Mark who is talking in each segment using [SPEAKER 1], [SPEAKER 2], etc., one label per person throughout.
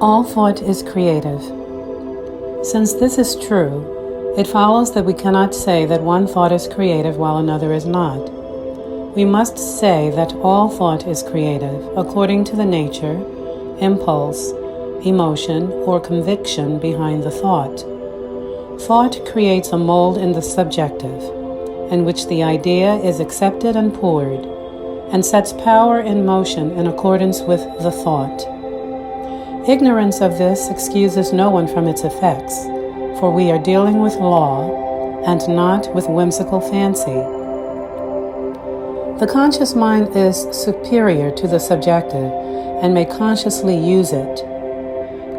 [SPEAKER 1] All thought is creative. Since this is true, it follows that we cannot say that one thought is creative while another is not. We must say that all thought is creative according to the nature, impulse, emotion, or conviction behind the thought. Thought creates a mold in the subjective, in which the idea is accepted and poured, and sets power in motion in accordance with the thought. Ignorance of this excuses no one from its effects, for we are dealing with law and not with whimsical fancy. The conscious mind is superior to the subjective and may consciously use it.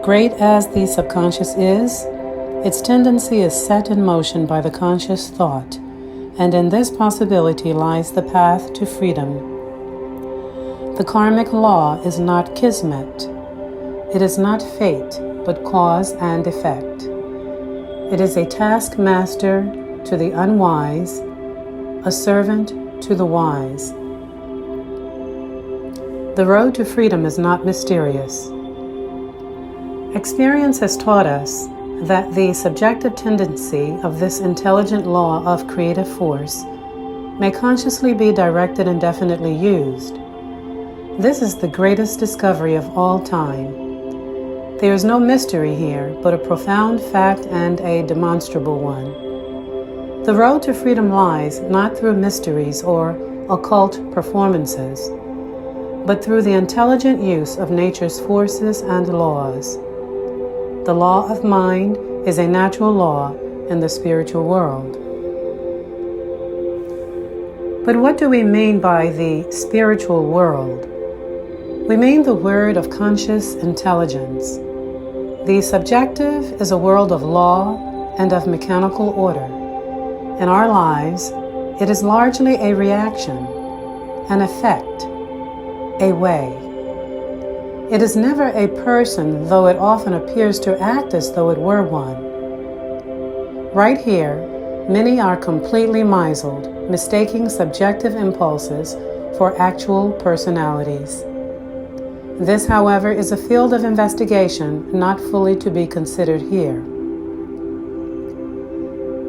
[SPEAKER 1] Great as the subconscious is, its tendency is set in motion by the conscious thought, and in this possibility lies the path to freedom. The karmic law is not kismet. It is not fate, but cause and effect. It is a taskmaster to the unwise, a servant to the wise. The road to freedom is not mysterious. Experience has taught us that the subjective tendency of this intelligent law of creative force may consciously be directed and definitely used. This is the greatest discovery of all time. There is no mystery here, but a profound fact and a demonstrable one. The road to freedom lies not through mysteries or occult performances, but through the intelligent use of nature's forces and laws. The law of mind is a natural law in the spiritual world. But what do we mean by the spiritual world? We mean the word of conscious intelligence. The subjective is a world of law and of mechanical order. In our lives, it is largely a reaction, an effect, a way. It is never a person, though it often appears to act as though it were one. Right here, many are completely misled, mistaking subjective impulses for actual personalities. This, however, is a field of investigation not fully to be considered here.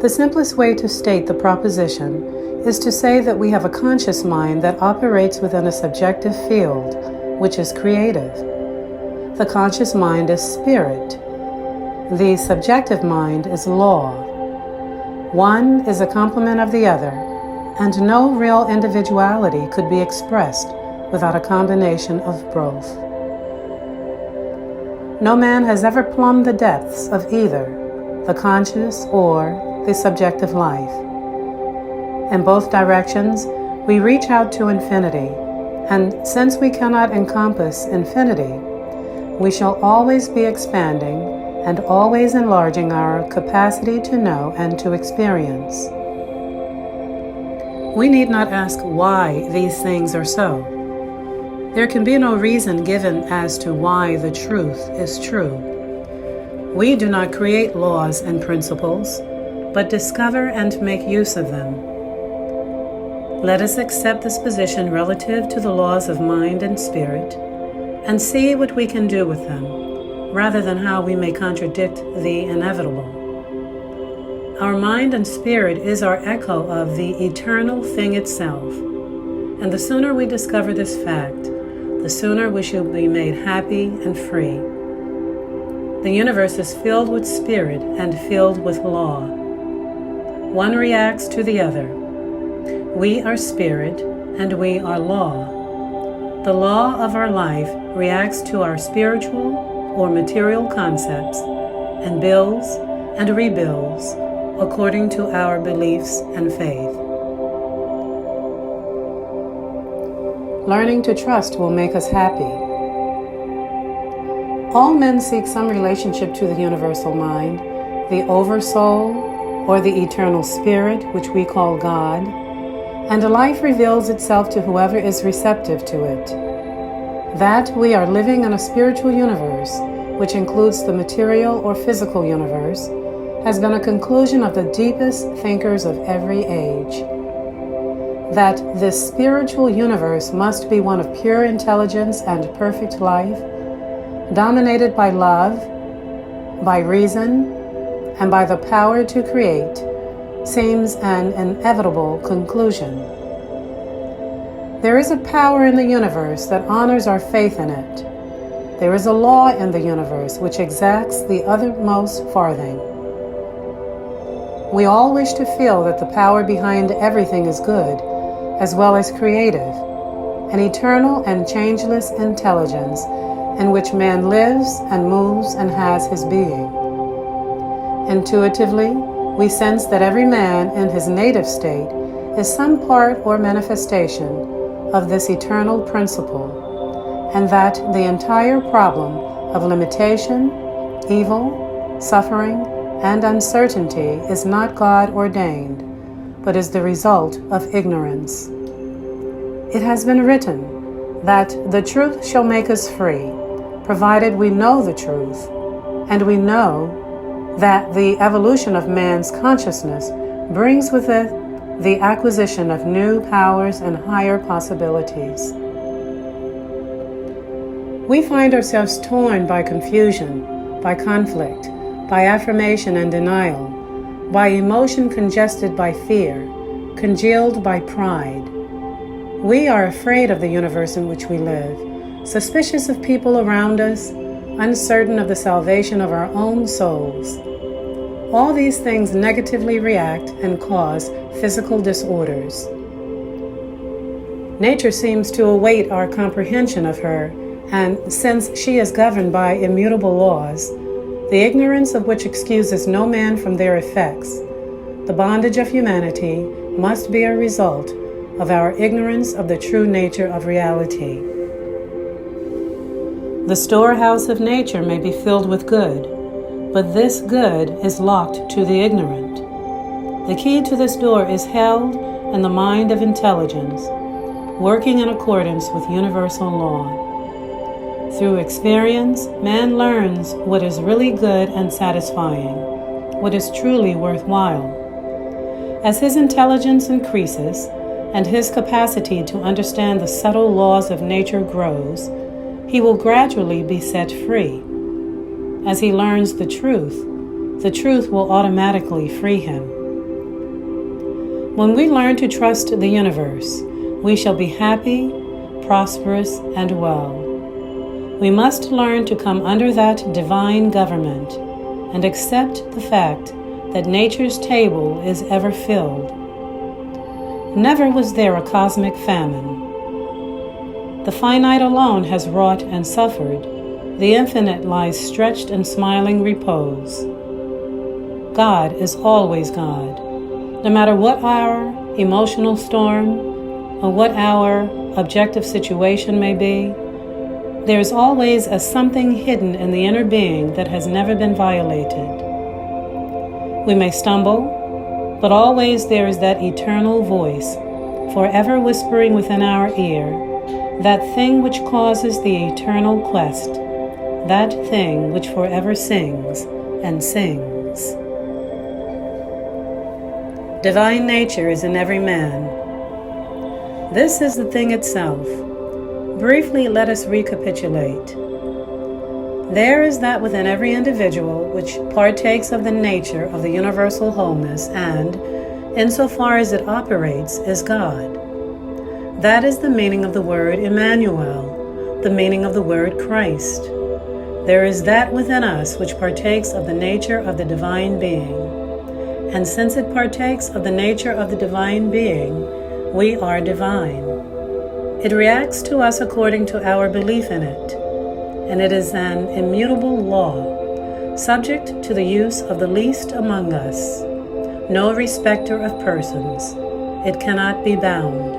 [SPEAKER 1] The simplest way to state the proposition is to say that we have a conscious mind that operates within a subjective field, which is creative. The conscious mind is spirit. The subjective mind is law. One is a complement of the other, and no real individuality could be expressed without a combination of both. No man has ever plumbed the depths of either the conscious or the subjective life. In both directions, we reach out to infinity, and since we cannot encompass infinity, we shall always be expanding and always enlarging our capacity to know and to experience. We need not ask why these things are so. There can be no reason given as to why the truth is true. We do not create laws and principles, but discover and make use of them. Let us accept this position relative to the laws of mind and spirit, and see what we can do with them, rather than how we may contradict the inevitable. Our mind and spirit is our echo of the eternal thing itself, and the sooner we discover this fact, the sooner we shall be made happy and free. The universe is filled with spirit and filled with law. One reacts to the other. We are spirit and we are law. The law of our life reacts to our spiritual or material concepts and builds and rebuilds according to our beliefs and faith. Learning to trust will make us happy. All men seek some relationship to the universal mind, the oversoul, or the eternal spirit, which we call God, and life reveals itself to whoever is receptive to it. That we are living in a spiritual universe, which includes the material or physical universe, has been a conclusion of the deepest thinkers of every age. That this spiritual universe must be one of pure intelligence and perfect life dominated by love, by reason, and by the power to create, seems an inevitable conclusion. There is a power in the universe that honors our faith in it. There is a law in the universe which exacts the uttermost farthing. We all wish to feel that the power behind everything is good, as well as creative, an eternal and changeless intelligence in which man lives and moves and has his being. Intuitively, we sense that every man in his native state is some part or manifestation of this eternal principle, and that the entire problem of limitation, evil, suffering, and uncertainty is not God ordained, but is the result of ignorance. It has been written that the truth shall make us free, provided we know the truth, and we know that the evolution of man's consciousness brings with it the acquisition of new powers and higher possibilities. We find ourselves torn by confusion, by conflict, by affirmation and denial, by emotion congested by fear, congealed by pride. We are afraid of the universe in which we live, suspicious of people around us, uncertain of the salvation of our own souls. All these things negatively react and cause physical disorders. Nature seems to await our comprehension of her, and since she is governed by immutable laws, the ignorance of which excuses no man from their effects, the bondage of humanity must be a result of our ignorance of the true nature of reality. The storehouse of nature may be filled with good, but this good is locked to the ignorant. The key to this door is held in the mind of intelligence, working in accordance with universal law. Through experience, man learns what is really good and satisfying, what is truly worthwhile. As his intelligence increases and his capacity to understand the subtle laws of nature grows, he will gradually be set free. As he learns the truth will automatically free him. When we learn to trust the universe, we shall be happy, prosperous, and well. We must learn to come under that divine government and accept the fact that nature's table is ever filled. Never was there a cosmic famine. The finite alone has wrought and suffered. The infinite lies stretched in smiling repose. God is always God. No matter what our emotional storm or what our objective situation may be, there is always a something hidden in the inner being that has never been violated. We may stumble, but always there is that eternal voice, forever whispering within our ear, that thing which causes the eternal quest, that thing which forever sings and sings. Divine nature is in every man. This is the thing itself. Briefly, let us recapitulate. There is that within every individual which partakes of the nature of the universal wholeness and, insofar as it operates, is God. That is the meaning of the word Emmanuel, the meaning of the word Christ. There is that within us which partakes of the nature of the divine being. And since it partakes of the nature of the divine being, we are divine. It reacts to us according to our belief in it, and it is an immutable law, subject to the use of the least among us, no respecter of persons. It cannot be bound.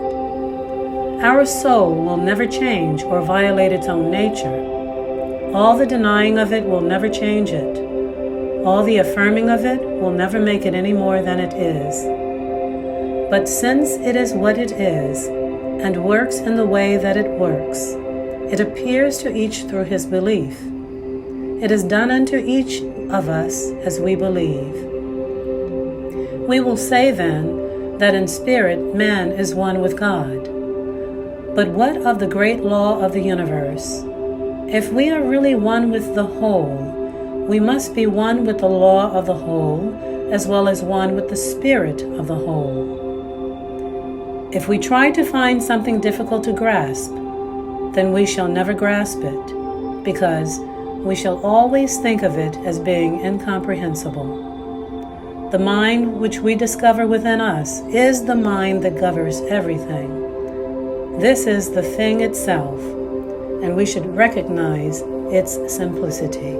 [SPEAKER 1] Our soul will never change or violate its own nature. All the denying of it will never change it. All the affirming of it will never make it any more than it is. But since it is what it is, and works in the way that it works, it appears to each through his belief. It is done unto each of us as we believe. We will say then that in spirit man is one with God. But what of the great law of the universe? If we are really one with the whole, we must be one with the law of the whole, as well as one with the spirit of the whole. If we try to find something difficult to grasp, then we shall never grasp it, because we shall always think of it as being incomprehensible. The mind which we discover within us is the mind that governs everything. This is the thing itself, and we should recognize its simplicity.